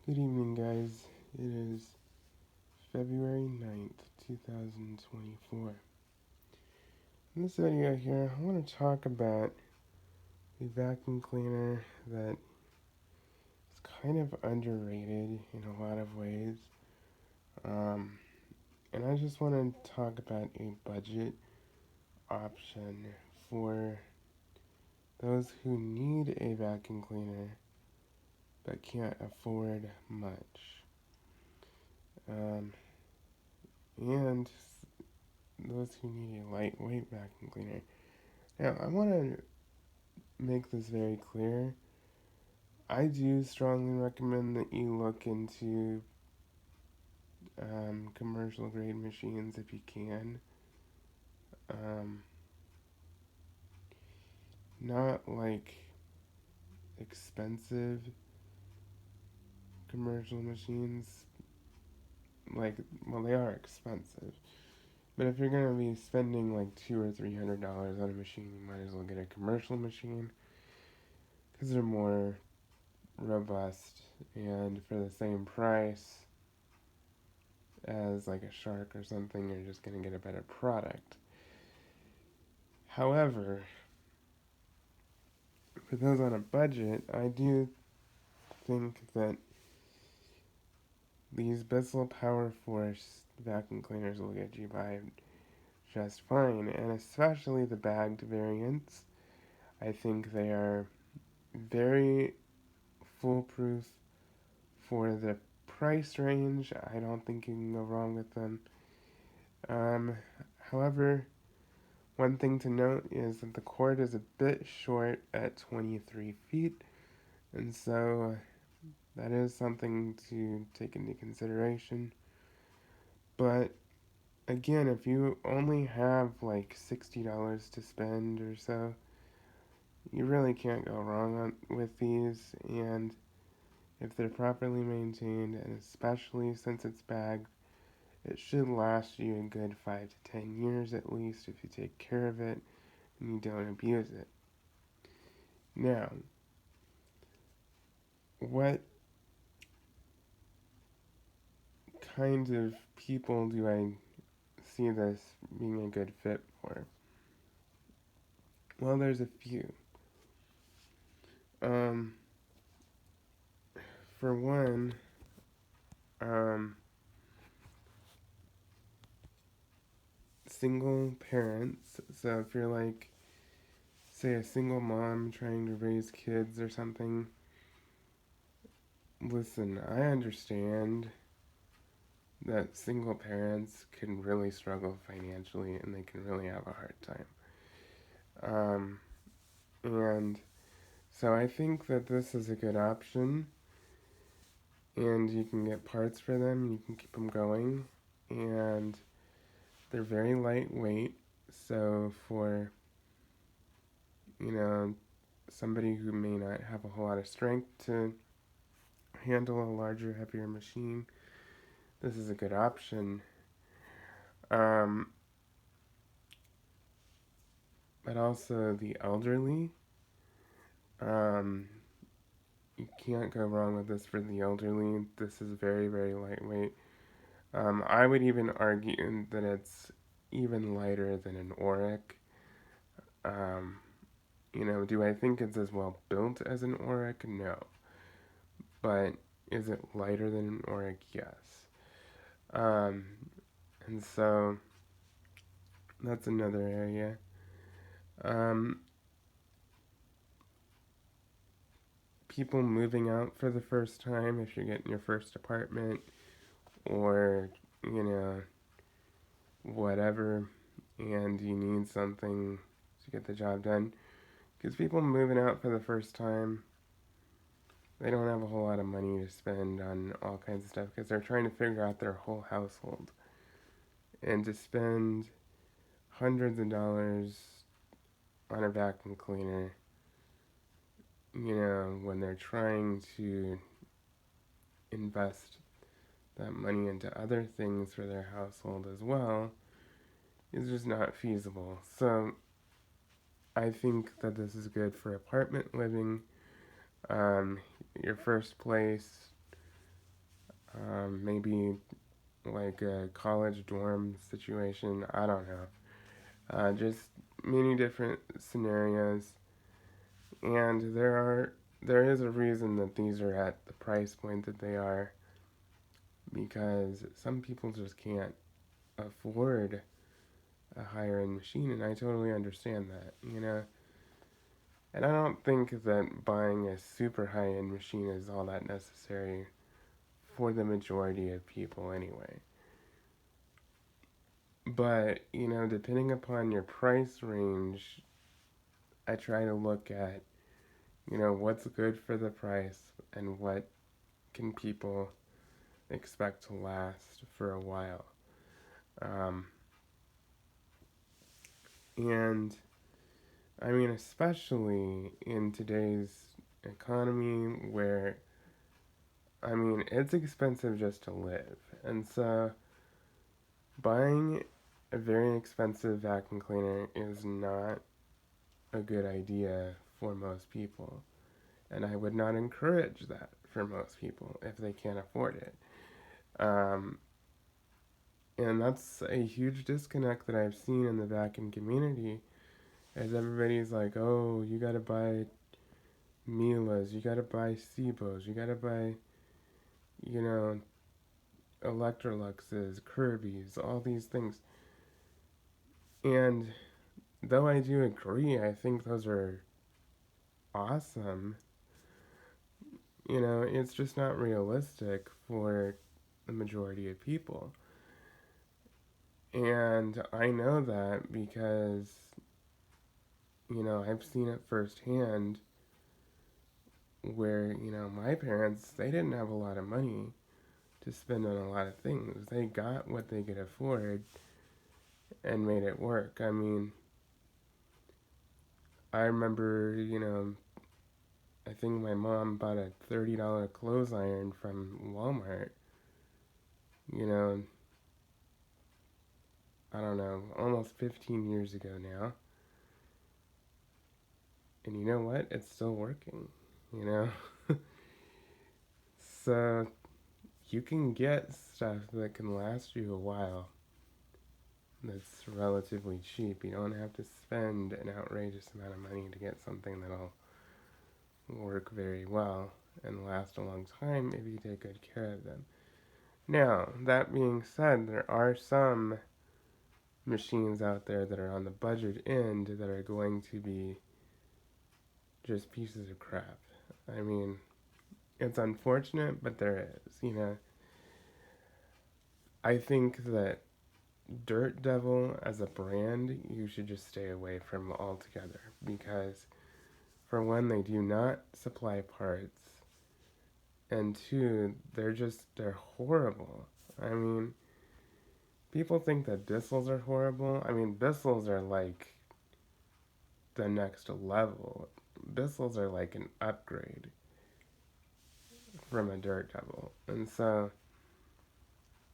Good evening, guys. It is February 9th, 2024. In this video here, I want to talk about a vacuum cleaner that is kind of underrated in a lot of ways. Um, and I just want to talk about a budget option for those who need a vacuum cleaner but can't afford much. Um, and those who need a lightweight vacuum cleaner. Now, I want to make this very clear. I do strongly recommend that you look into commercial grade machines if you can. Um, Not like expensive commercial machines. Well, they are expensive. But if you're gonna be spending like $200 or $300 on a machine, you might as well get a commercial machine because they're more robust, and for the same price as like a Shark or something, you're just gonna get a better product. However, for those on a budget, I do think that these Bissell Power Force vacuum cleaners will get you by just fine, and especially the bagged variants. I think they are very foolproof for the price range. I don't think you can go wrong with them. Um, However, one thing to note is that the cord is a bit short at 23 feet, and so that is something to take into consideration. But again, if you only have like $60 to spend or so, you really can't go wrong with these, and if they're properly maintained, and especially since it's bagged, it should last you a good 5 to 10 years at least if you take care of it and you don't abuse it. Now, what kind of people do I see this being a good fit for? Well, there's a few. Um, for one, um, single parents. So if you're like, say, a single mom trying to raise kids or something, listen, I understand that single parents can really struggle financially and they can really have a hard time. And so I think that this is a good option, and you can get parts for them, you can keep them going, and they're very lightweight. So for, you know, somebody who may not have a whole lot of strength to handle a larger, heavier machine, this is a good option. Um, but also the elderly. Um, you can't go wrong with this for the elderly. This is very, very lightweight. I would even argue that it's even lighter than an Auric. Um, do I think it's as well built as an Auric? No. But is it lighter than an Auric? Yes. Um, and so that's another area. Um, People moving out for the first time, if you're getting your first apartment, or, whatever, and you need something to get the job done. Because people moving out for the first time, they don't have a whole lot of money to spend on all kinds of stuff because they're trying to figure out their whole household. And to spend hundreds of dollars on a vacuum cleaner, when they're trying to invest that money into other things for their household as well, is just not feasible. So I think that this is good for apartment living. Your first place, maybe like a college dorm situation. I don't know. Just many different scenarios, and there is a reason that these are at the price point that they are, because some people just can't afford a higher end machine, and I totally understand that, you know. And I don't think that buying a super high end machine is all that necessary for the majority of people anyway. But, you know, depending upon your price range, I try to look at, you know, what's good for the price and what can people expect to last for a while. Um, and I mean, especially in today's economy where, I mean, it's expensive just to live. And so buying a very expensive vacuum cleaner is not a good idea for most people. And I would not encourage that for most people if they can't afford it. Um, and that's a huge disconnect that I've seen in the vacuum community, as everybody's like, oh, you gotta buy Mila's, you gotta buy Sebos, you gotta buy, you know, Electroluxes, Kirby's, all these things. And though I do agree, I think those are awesome. You know, it's just not realistic for the majority of people. And I know that because, you know, I've seen it firsthand where, you know, my parents, they didn't have a lot of money to spend on a lot of things. They got what they could afford and made it work. I mean, I remember, you know, I think my mom bought a $30 clothes iron from Walmart, you know, I don't know, almost 15 years ago now. And you know what? It's still working, you know? So you can get stuff that can last you a while that's relatively cheap. You don't have to spend an outrageous amount of money to get something that'll work very well and last a long time if you take good care of them. Now, that being said, there are some machines out there that are on the budget end that are going to be just pieces of crap. I mean, it's unfortunate, but there is, you know. I think that Dirt Devil as a brand, you should just stay away from altogether because, for one, they do not supply parts, and two, they're horrible. I mean, people think that Bissell's are horrible. I mean, Bissell's are like the next level. Bissell's are like an upgrade from a Dirt Devil, and so.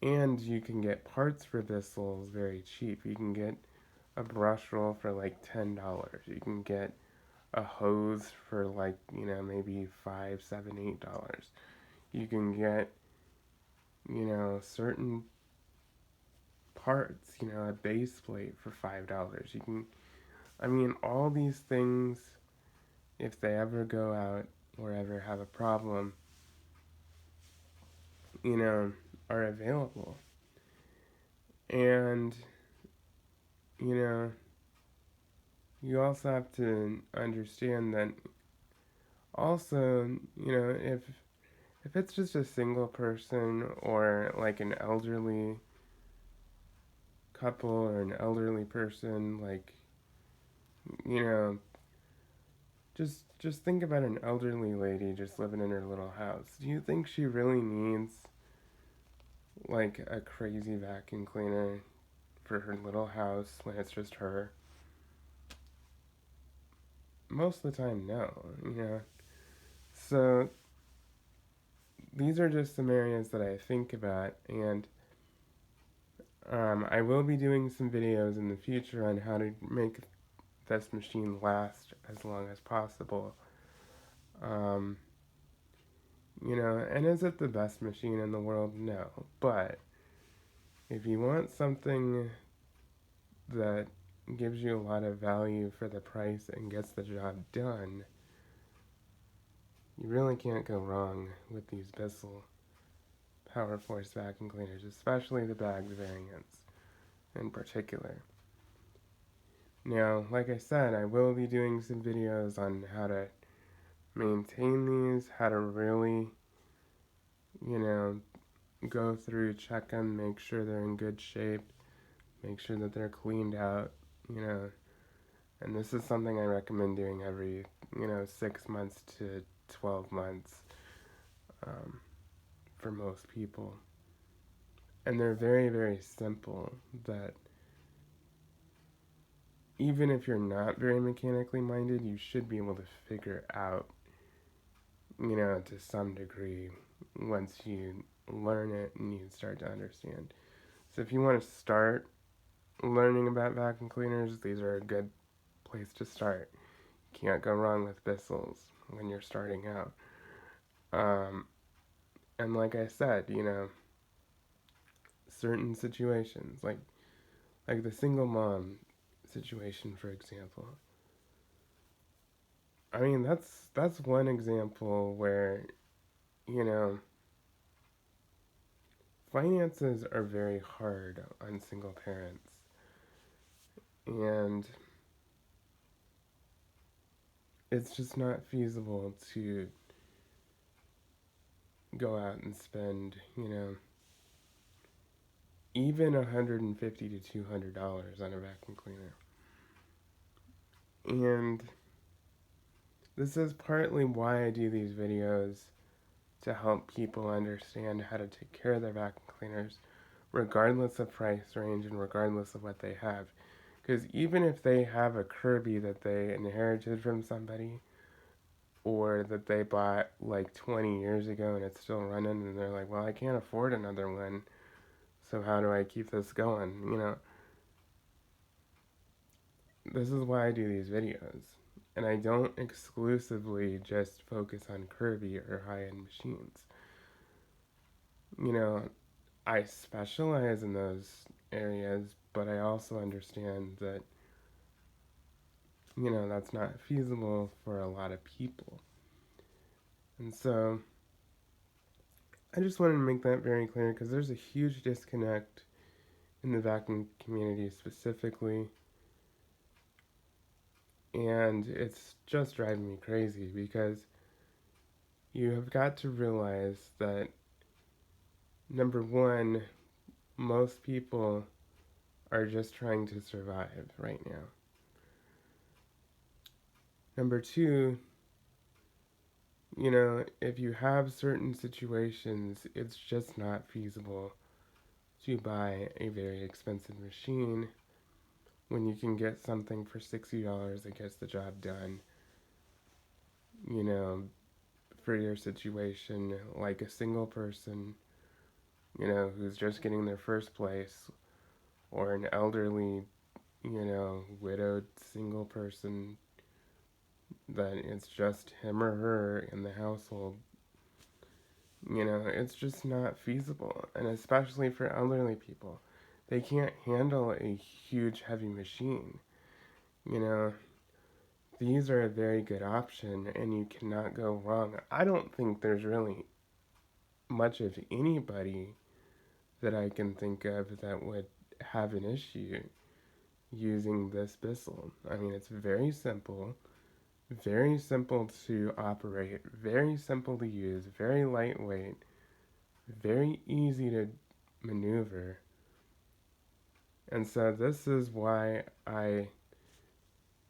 And you can get parts for Bissell's very cheap. You can get a brush roll for like $10. You can get a hose for like, you know, maybe $5, $7, $8. You can get, you know, certain parts, you know, a base plate for $5. You can, I mean, all these things, if they ever go out or ever have a problem, you know, are available. And, you know, you also have to understand that also, you know, if it's just a single person or like an elderly couple or an elderly person, like, you know, just think about an elderly lady just living in her little house. Do you think she really needs like a crazy vacuum cleaner for her little house when it's just her? Most of the time, no, you know. So these are just some areas that I think about, and I will be doing some videos in the future on how to make this machine last as long as possible. Um, And is it the best machine in the world? No. But if you want something that gives you a lot of value for the price and gets the job done, you really can't go wrong with these Bissell Power Force vacuum cleaners, especially the bagged variants in particular. Now, like I said, I will be doing some videos on how to maintain these, how to really, you know, go through, check them, make sure they're in good shape, make sure that they're cleaned out, you know. And this is something I recommend doing every, 6 months to 12 months um, for most people. And they're very, very simple that even if you're not very mechanically minded, you should be able to figure out, to some degree once you learn it and you start to understand. So if you want to start learning about vacuum cleaners, these are a good place to start. You can't go wrong with Bissells when you're starting out. Um, and like I said, certain situations, like the single mom situation, for example. I mean, that's one example where, you know, finances are very hard on single parents. And it's just not feasible to go out and spend, even $150 to $200 on a vacuum cleaner. And this is partly why I do these videos, to help people understand how to take care of their vacuum cleaners, regardless of price range and regardless of what they have. Because even if they have a Kirby that they inherited from somebody, or that they bought like 20 years ago and it's still running, and they're like, well, I can't afford another one, so how do I keep this going? This is why I do these videos. And I don't exclusively just focus on Kirby or high-end machines. You know, I specialize in those areas, but I also understand that, that's not feasible for a lot of people. And so I just wanted to make that very clear because there's a huge disconnect in the vacuum community specifically, and it's just driving me crazy because you have got to realize that, number one, most people are just trying to survive right now. Number two, if you have certain situations, it's just not feasible to buy a very expensive machine when you can get something for $60 that gets the job done, you know, for your situation, like a single person, who's just getting their first place, or an elderly, widowed single person that it's just him or her in the household. It's just not feasible. And especially for elderly people, they can't handle a huge, heavy machine. You know, these are a very good option, and you cannot go wrong. I don't think there's really much of anybody that I can think of that would have an issue using this Bissell. I mean, it's very simple to operate, very simple to use, very lightweight, very easy to maneuver. And so this is why I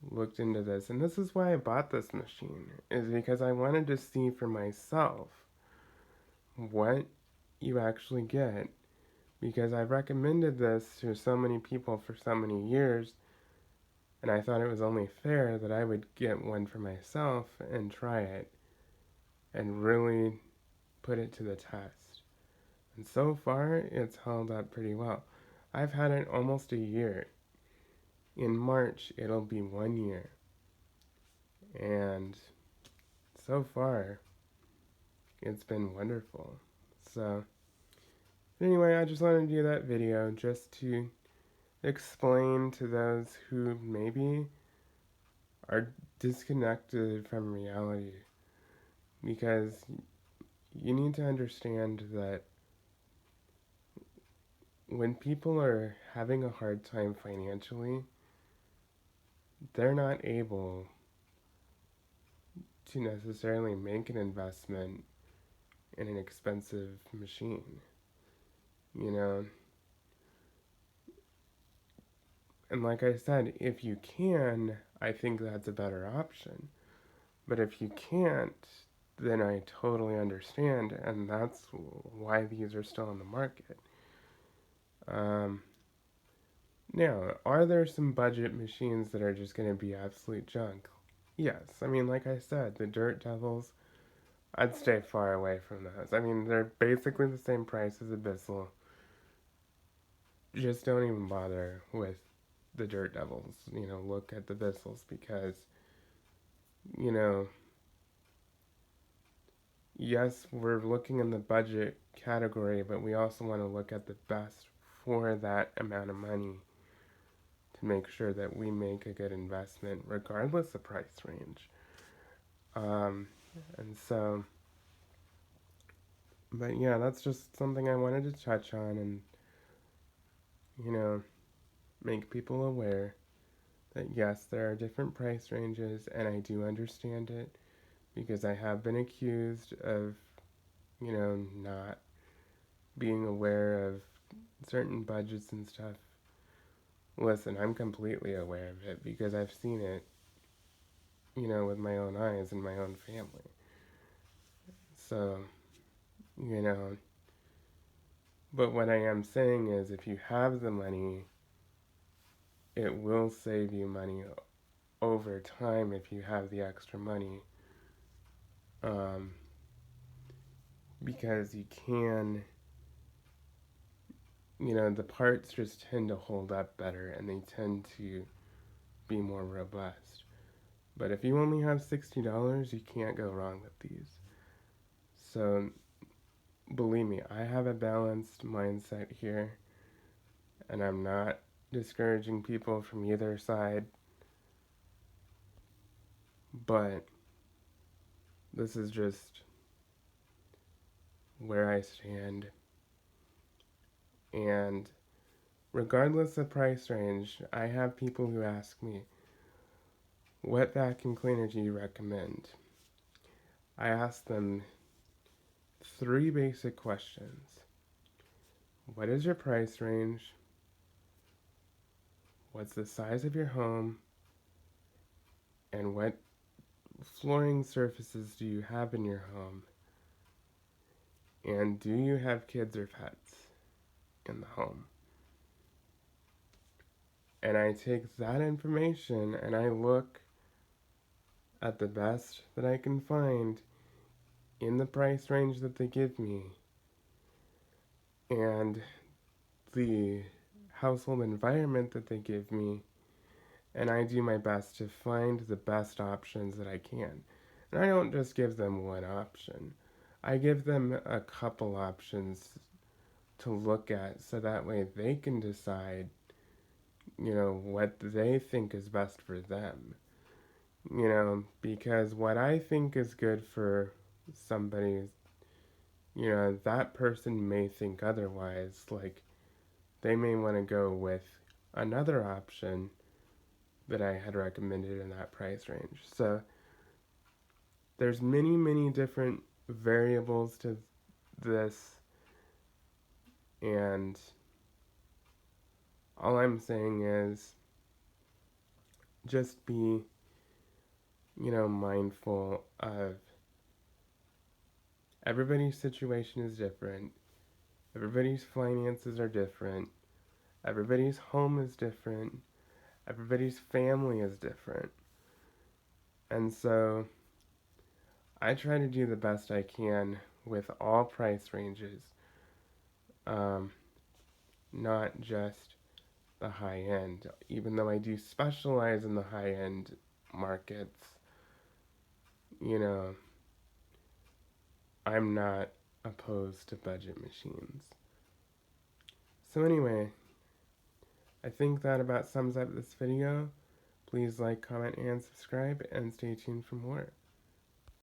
looked into this, and this is why I bought this machine, is because I wanted to see for myself what you actually get, because I've recommended this to so many people for so many years, and I thought it was only fair that I would get one for myself and try it and really put it to the test. And so far, it's held up pretty well. I've had it almost a year. In March, it'll be 1 year. And so far, it's been wonderful. So, anyway, I just wanted to do that video just to explain to those who maybe are disconnected from reality, because you need to understand that when people are having a hard time financially, they're not able to necessarily make an investment in an expensive machine, you know? And like I said, if you can, I think that's a better option. But if you can't, then I totally understand, and that's why these are still on the market. Um, Now, are there some budget machines that are just going to be absolute junk? Yes. I mean, like I said, the Dirt Devils, I'd stay far away from those. I mean, they're basically the same price as a Bissell. Just don't even bother with the Dirt Devils. Look at the Bissells because, you know, yes, we're looking in the budget category, but we also want to look at the best for that amount of money to make sure that we make a good investment regardless of price range. Um, and so, but yeah, that's just something I wanted to touch on and, you know, make people aware that yes, there are different price ranges, and I do understand it because I have been accused of, not being aware of certain budgets and stuff. Listen, I'm completely aware of it because I've seen it, with my own eyes in my own family. So, you know, but what I am saying is if you have the money, it will save you money over time if you have the extra money. Um, because you can, the parts just tend to hold up better and they tend to be more robust. But if you only have $60, you can't go wrong with these. So believe me, I have a balanced mindset here, and I'm not discouraging people from either side, but this is just where I stand. And regardless of price range, I have people who ask me, what vacuum cleaner do you recommend? I ask them three basic questions. What is your price range? What's the size of your home? And what flooring surfaces do you have in your home? And do you have kids or pets in the home? And I take that information and I look at the best that I can find in the price range that they give me and the household environment that they give me, and I do my best to find the best options that I can. And I don't just give them one option. I give them a couple options to look at so that way they can decide, what they think is best for them. Because what I think is good for somebody, that person may think otherwise. Like, they may want to go with another option that I had recommended in that price range. So there's many, many different variables to this, and all I'm saying is just be, mindful of everybody's situation is different, everybody's finances are different, everybody's home is different, everybody's family is different. And so I try to do the best I can with all price ranges, um, not just the high end, even though I do specialize in the high end markets. You know, I'm not opposed to budget machines. So anyway, I think that about sums up this video. Please like, comment, and subscribe, and stay tuned for more.